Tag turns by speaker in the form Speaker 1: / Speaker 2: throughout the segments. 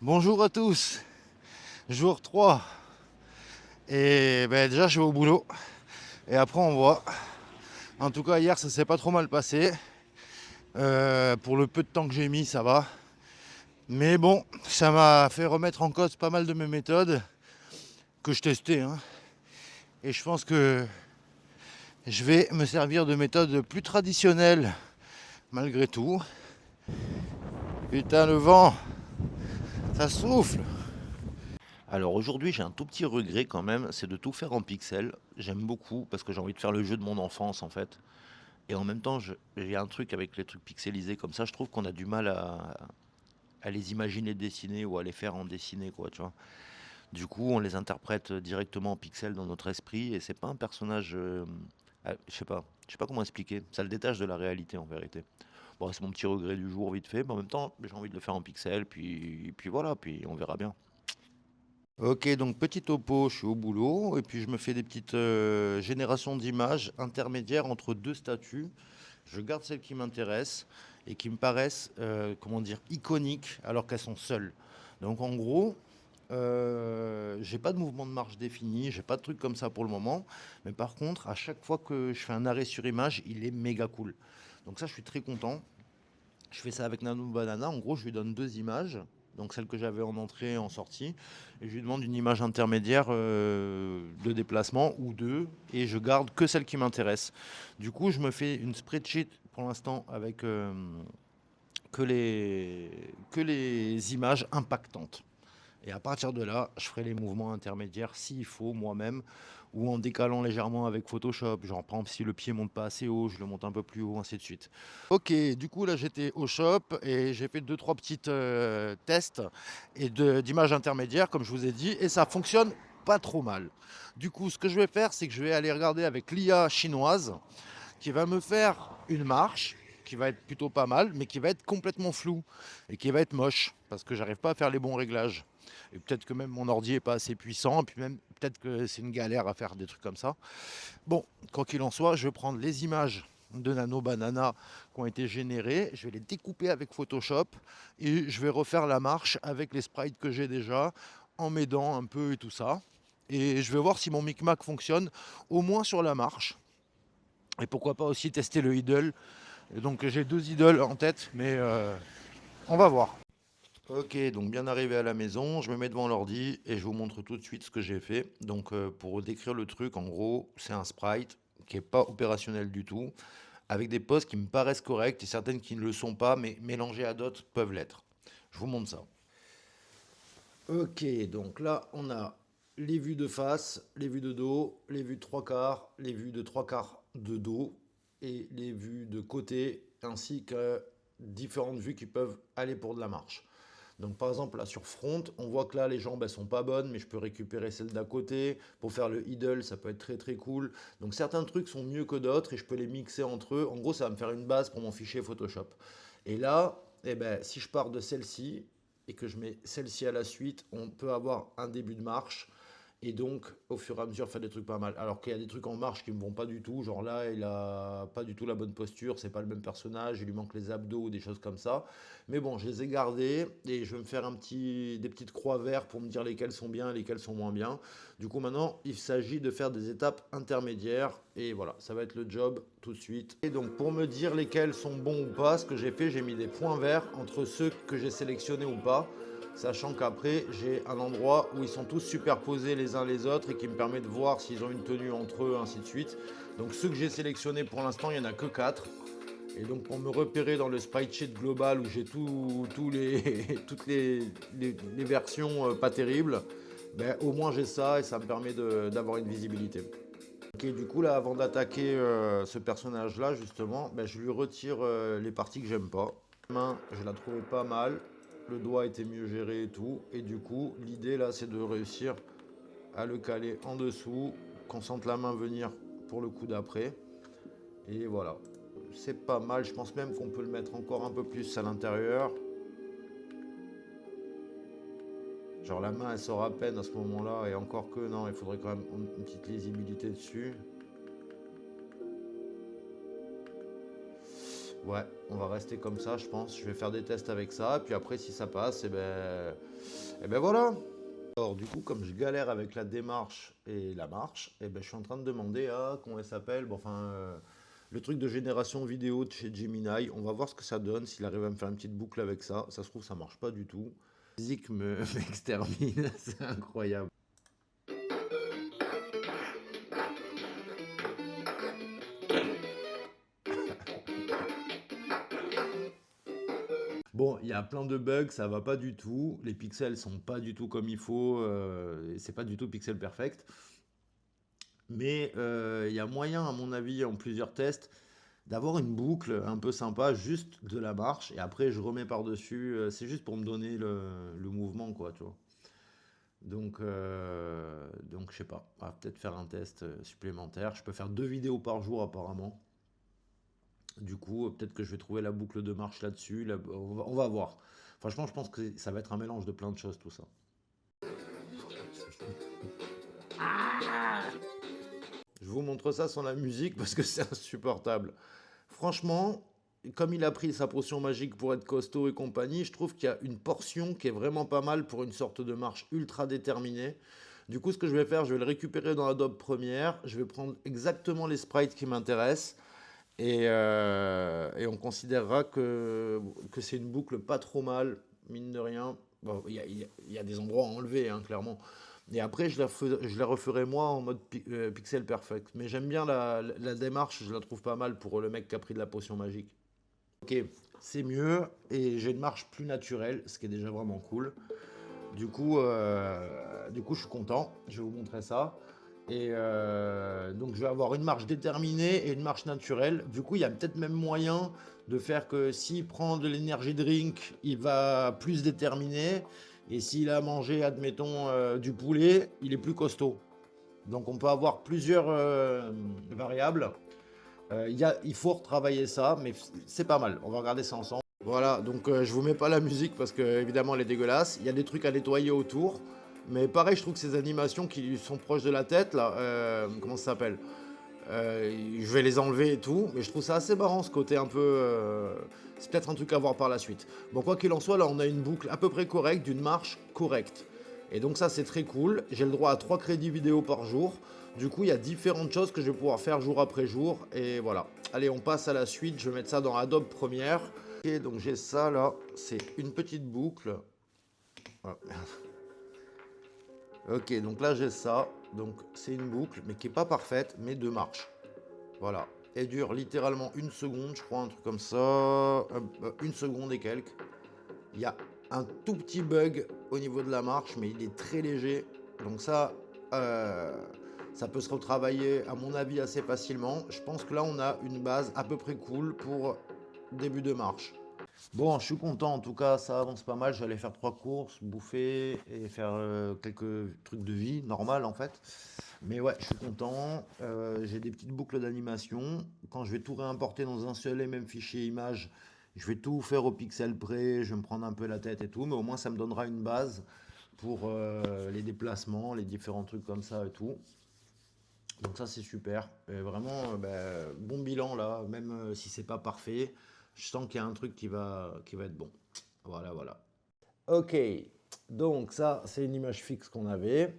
Speaker 1: Bonjour à tous, jour 3. Et ben déjà je vais au boulot et après on voit. En tout cas hier ça s'est pas trop mal passé. Pour le peu de temps que j'ai mis ça va. Mais bon, ça m'a fait remettre en cause pas mal de mes méthodes que je testais, hein. Et je pense que je vais me servir de méthodes plus traditionnelles malgré tout. Putain le vent, ça souffle. Alors aujourd'hui j'ai un tout petit regret quand même, c'est de tout faire en pixels. J'aime beaucoup parce que j'ai envie de faire le jeu de mon enfance en fait. Et en même temps, j'ai un truc avec les trucs pixelisés comme ça, je trouve qu'on a du mal à les imaginer dessinés ou à les faire en dessiné, quoi, tu vois. Du coup, on les interprète directement en pixels dans notre esprit et c'est pas un personnage. Je sais pas comment expliquer. Ça le détache de la réalité en vérité. Bon, c'est mon petit regret du jour vite fait, mais en même temps, j'ai envie de le faire en pixels, puis voilà, puis on verra bien. Ok, donc petit topo, je suis au boulot et puis je me fais des petites générations d'images intermédiaires entre deux statues. Je garde celles qui m'intéressent et qui me paraissent, comment dire, iconiques alors qu'elles sont seules. Donc en gros, j'ai pas de mouvement de marche défini, j'ai pas de truc comme ça pour le moment. Mais par contre, à chaque fois que je fais un arrêt sur image, il est méga cool. Donc ça, je suis très content. Je fais ça avec Nano Banana. En gros, je lui donne deux images. Donc celle que j'avais en entrée et en sortie. Et je lui demande une image intermédiaire de déplacement ou deux. Et je garde que celle qui m'intéresse. Du coup, je me fais une spreadsheet pour l'instant avec que les images impactantes. Et à partir de là, je ferai les mouvements intermédiaires s'il faut moi-même ou en décalant légèrement avec Photoshop. Genre, par exemple, si le pied monte pas assez haut, je le monte un peu plus haut, ainsi de suite. Ok, du coup, là, j'étais au shop et j'ai fait deux, trois petites tests et d'images intermédiaires, comme je vous ai dit, et ça fonctionne pas trop mal. Du coup, ce que je vais faire, c'est que je vais aller regarder avec l'IA chinoise qui va me faire une marche qui va être plutôt pas mal, mais qui va être complètement floue et qui va être moche parce que j'arrive pas à faire les bons réglages. Et peut-être que même mon ordi est pas assez puissant, et puis même peut-être que c'est une galère à faire des trucs comme ça. Bon, quoi qu'il en soit, je vais prendre les images de Nano Banana qui ont été générées, je vais les découper avec Photoshop et je vais refaire la marche avec les sprites que j'ai déjà en m'aidant un peu et tout ça. Et je vais voir si mon micmac fonctionne, au moins sur la marche. Et pourquoi pas aussi tester le idle. Et donc j'ai deux idoles en tête, mais on va voir. Ok, donc bien arrivé à la maison, je me mets devant l'ordi et je vous montre tout de suite ce que j'ai fait. Donc pour décrire le truc, en gros, c'est un sprite qui n'est pas opérationnel du tout, avec des poses qui me paraissent correctes et certaines qui ne le sont pas, mais mélangées à d'autres peuvent l'être. Je vous montre ça. Ok, donc là on a les vues de face, les vues de dos, les vues de trois quarts, les vues de trois quarts de dos et les vues de côté, ainsi que différentes vues qui peuvent aller pour de la marche. Donc par exemple là sur front, on voit que là les jambes elles sont pas bonnes, mais je peux récupérer celles d'à côté. Pour faire le idle, ça peut être très très cool. Donc certains trucs sont mieux que d'autres et je peux les mixer entre eux. En gros, ça va me faire une base pour mon fichier Photoshop. Et là, eh ben, si je pars de celle-ci et que je mets celle-ci à la suite, on peut avoir un début de marche et donc au fur et à mesure faire des trucs pas mal. Alors qu'il y a des trucs en marche qui me vont pas du tout, genre là il a pas du tout la bonne posture, c'est pas le même personnage, il lui manque les abdos ou des choses comme ça. Mais bon, je les ai gardés et je vais me faire des petites croix vertes pour me dire lesquelles sont bien et lesquelles sont moins bien. Du coup maintenant il s'agit de faire des étapes intermédiaires et voilà, ça va être le job tout de suite. Et donc pour me dire lesquels sont bons ou pas, ce que j'ai fait, j'ai mis des points verts entre ceux que j'ai sélectionnés ou pas, sachant qu'après j'ai un endroit où ils sont tous superposés les uns les autres et qui me permet de voir s'ils ont une tenue entre eux, ainsi de suite. Donc ceux que j'ai sélectionnés pour l'instant, il n'y en a que 4. Et donc pour me repérer dans le sprite sheet global où j'ai toutes les versions pas terribles, ben, au moins j'ai ça et ça me permet d'avoir une visibilité. Ok, du coup là, avant d'attaquer ce personnage-là, justement, ben, je lui retire les parties que j'aime pas. La main, je la trouvais pas mal. Le doigt était mieux géré et tout. Et du coup, l'idée là, c'est de réussir à le caler en dessous, qu'on sente la main venir pour le coup d'après. Et voilà, c'est pas mal. Je pense même qu'on peut le mettre encore un peu plus à l'intérieur. Genre la main, elle sort à peine à ce moment-là. Et encore que non, il faudrait quand même une petite lisibilité dessus. Ouais, on va rester comme ça, je pense. Je vais faire des tests avec ça, puis après, si ça passe, et ben voilà. Alors, du coup, comme je galère avec la démarche et la marche, et ben, je suis en train de demander à, comment elle s'appelle, bon, enfin, le truc de génération vidéo de chez Gemini. On va voir ce que ça donne, s'il arrive à me faire une petite boucle avec ça. Ça se trouve, ça marche pas du tout. Zik me m'extermine, c'est incroyable. Bon, il y a plein de bugs, ça va pas du tout. Les pixels sont pas du tout comme il faut. Et c'est pas du tout pixel perfect. Mais il y a moyen, à mon avis, en plusieurs tests, d'avoir une boucle un peu sympa, juste de la marche. Et après, je remets par-dessus. C'est juste pour me donner le mouvement, quoi, tu vois. Donc je sais pas. On va peut-être faire un test supplémentaire. Je peux faire 2 vidéos par jour, apparemment. Du coup, peut-être que je vais trouver la boucle de marche là-dessus. On va voir. Franchement, je pense que ça va être un mélange de plein de choses, tout ça. Je vous montre ça sans la musique parce que c'est insupportable. Franchement, comme il a pris sa potion magique pour être costaud et compagnie, je trouve qu'il y a une portion qui est vraiment pas mal pour une sorte de marche ultra déterminée. Du coup, ce que je vais faire, je vais le récupérer dans Adobe Premiere. Je vais prendre exactement les sprites qui m'intéressent. Et on considérera que c'est une boucle pas trop mal, mine de rien. Bon, il y a des endroits à enlever, hein, clairement. Et après, je la referai moi en mode pixel perfect. Mais j'aime bien la démarche, je la trouve pas mal pour le mec qui a pris de la potion magique. Ok, c'est mieux et j'ai une marche plus naturelle, ce qui est déjà vraiment cool. Du coup, je suis content. Je vais vous montrer ça. Donc, je vais avoir une marche déterminée et une marche naturelle. Du coup, il y a peut-être même moyen de faire que s'il prend de l'énergie drink, il va plus déterminé. Et s'il a mangé, admettons, du poulet, il est plus costaud. Donc, on peut avoir plusieurs variables. Il faut retravailler ça, mais c'est pas mal. On va regarder ça ensemble. Voilà, donc je vous mets pas la musique parce que évidemment elle est dégueulasse. Il y a des trucs à nettoyer autour. Mais pareil, je trouve que ces animations qui lui sont proches de la tête, là, comment ça s'appelle? Je vais les enlever et tout. Mais je trouve ça assez marrant ce côté un peu. C'est peut-être un truc à voir par la suite. Bon, quoi qu'il en soit, là on a une boucle à peu près correcte, d'une marche correcte. Et donc ça c'est très cool. J'ai le droit à 3 crédits vidéo par jour. Du coup, il y a différentes choses que je vais pouvoir faire jour après jour. Et voilà. Allez, on passe à la suite. Je vais mettre ça dans Adobe Premiere. Ok, donc j'ai ça là, c'est une petite boucle. Oh, merde. Ok, donc là j'ai ça, donc c'est une boucle, mais qui est pas parfaite, mais de marche. Voilà. Elle dure littéralement 1 seconde, je crois, un truc comme ça. 1 seconde et quelques. Il y a un tout petit bug au niveau de la marche, mais il est très léger. Donc euh, ça peut se retravailler, à mon avis, assez facilement. Je pense que là, on a une base à peu près cool pour début de marche. Bon, je suis content, en tout cas, ça avance pas mal. J'allais faire 3 courses, bouffer et faire quelques trucs de vie, normal en fait. Mais ouais, je suis content. J'ai des petites boucles d'animation. Quand je vais tout réimporter dans un seul et même fichier image, je vais tout faire au pixel près, je vais me prendre un peu la tête et tout, mais au moins ça me donnera une base pour les déplacements, les différents trucs comme ça et tout. Donc ça c'est super. Et vraiment, bon bilan là, même si c'est pas parfait, je sens qu'il y a un truc qui va être bon. Voilà, voilà. Ok, donc ça c'est une image fixe qu'on avait.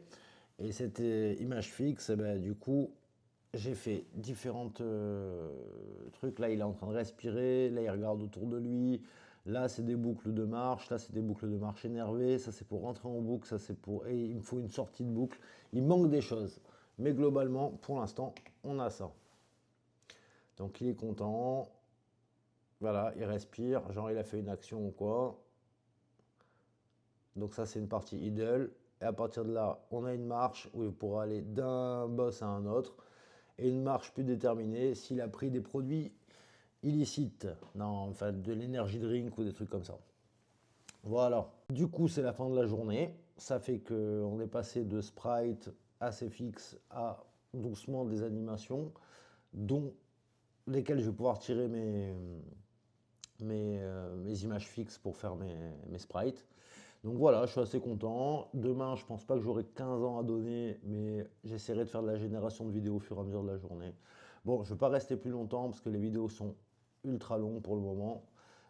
Speaker 1: Et cette image fixe, du coup, j'ai fait différentes trucs. Là, il est en train de respirer. Là, il regarde autour de lui. Là, c'est des boucles de marche. Là, c'est des boucles de marche énervées. Ça, c'est pour rentrer en boucle. Ça, c'est pour. Et il me faut une sortie de boucle. Il manque des choses. Mais globalement, pour l'instant, on a ça. Donc, il est content. Voilà, il respire. Genre, il a fait une action ou quoi. Donc, ça, c'est une partie idle. Et à partir de là, on a une marche où il pourra aller d'un boss à un autre. Et une marche plus déterminée s'il a pris des produits illicites, non, enfin de l'énergie drink ou des trucs comme ça. Voilà. Du coup, c'est la fin de la journée. Ça fait qu'on est passé de sprite assez fixe à doucement des animations, dont lesquelles je vais pouvoir tirer mes images fixes pour faire mes sprites. Donc voilà, je suis assez content. Demain, je pense pas que j'aurai 15 ans à donner, mais j'essaierai de faire de la génération de vidéos au fur et à mesure de la journée. Bon, je ne vais pas rester plus longtemps parce que les vidéos sont ultra long pour le moment.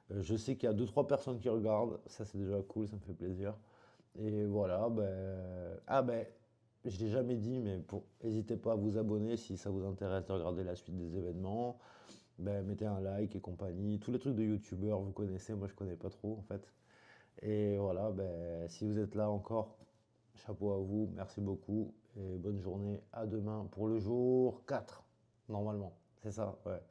Speaker 1: Je sais qu'il y a deux trois personnes qui regardent, ça c'est déjà cool, ça me fait plaisir. Et voilà, je l'ai jamais dit, mais n'hésitez pas à vous abonner si ça vous intéresse de regarder la suite des événements. Mettez un like et compagnie. Tous les trucs de youtubeurs, vous connaissez, moi je connais pas trop en fait. Et voilà, si vous êtes là encore, chapeau à vous, merci beaucoup et bonne journée. À demain pour le jour 4 normalement. C'est ça, ouais.